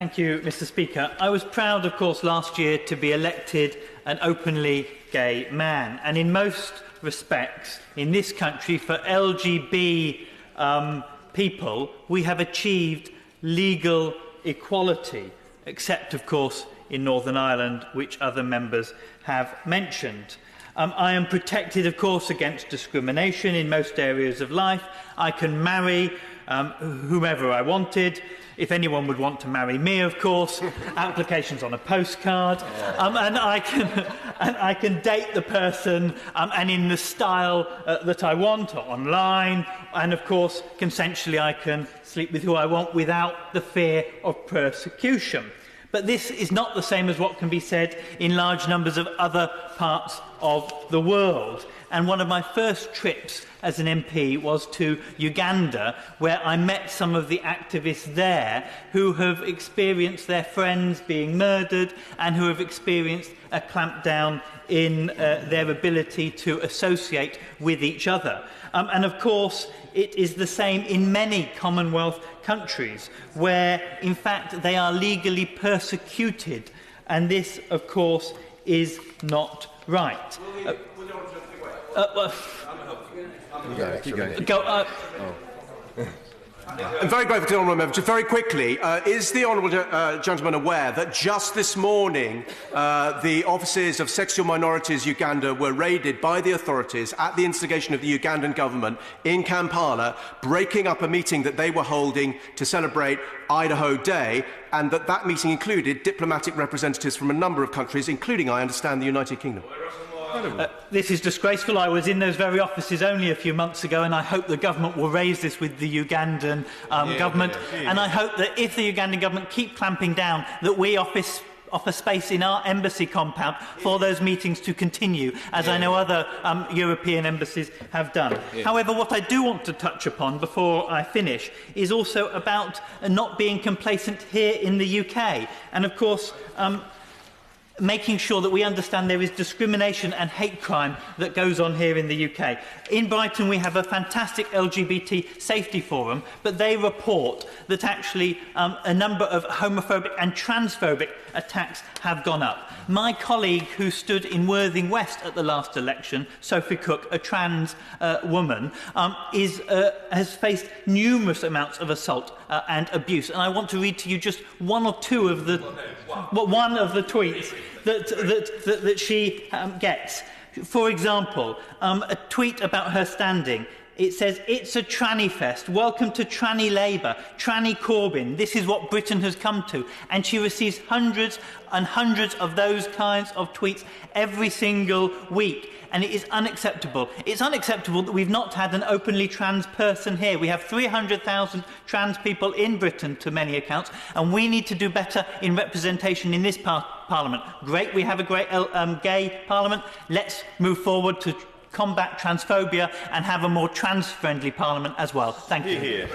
Thank you, Mr. Speaker. I was proud, of course, last year to be elected an openly gay man. And in most respects, in this country, for LGBT people, we have achieved legal equality, except, of course, in Northern Ireland, which other members have mentioned. I am protected, of course, against discrimination in most areas of life. I can marry whomever I wanted. If anyone would want to marry me, of course, applications on a postcard, and I can date the person and in the style that I want online, and of course, consensually, I can sleep with who I want without the fear of persecution. But this is not the same as what can be said in large numbers of other parts of the world. And one of my first trips as an MP was to Uganda, where I met some of the activists there who have experienced their friends being murdered and who have experienced a clampdown in their ability to associate with each other. And of course, it is the same in many Commonwealth countries, where, in fact, they are legally persecuted. And this, of course, is not right. I'm very grateful to the honourable member. Just very quickly, is the honourable gentleman aware that just this morning the offices of Sexual Minorities Uganda were raided by the authorities at the instigation of the Ugandan government in Kampala, breaking up a meeting that they were holding to celebrate Idaho Day, and that meeting included diplomatic representatives from a number of countries, including, I understand, the United Kingdom? This is disgraceful. I was in those very offices only a few months ago, and I hope the government will raise this with the Ugandan government. And I hope that if the Ugandan government keep clamping down, that we offer space in our embassy compound for those meetings to continue, as I know other European embassies have done. However, what I do want to touch upon before I finish is also about not being complacent here in the UK. And of course, making sure that we understand there is discrimination and hate crime that goes on here in the UK. In Brighton, we have a fantastic LGBT safety forum, but they report that actually a number of homophobic and transphobic attacks have gone up. My colleague who stood in Worthing West at the last election, Sophie Cook, a trans woman, has faced numerous amounts of assault and abuse. And I want to read to you just one of the tweets that she gets. For example, a tweet about her standing. It says, "It's a tranny fest. Welcome to tranny Labour, tranny Corbyn. This is what Britain has come to." And she receives hundreds and hundreds of those kinds of tweets every single week. And it is unacceptable. It's unacceptable that we've not had an openly trans person here. We have 300,000 trans people in Britain, to many accounts, and we need to do better in representation in this Parliament. Great, we have a great gay Parliament. Let's move forward to combat transphobia and have a more trans-friendly Parliament as well. Thank you.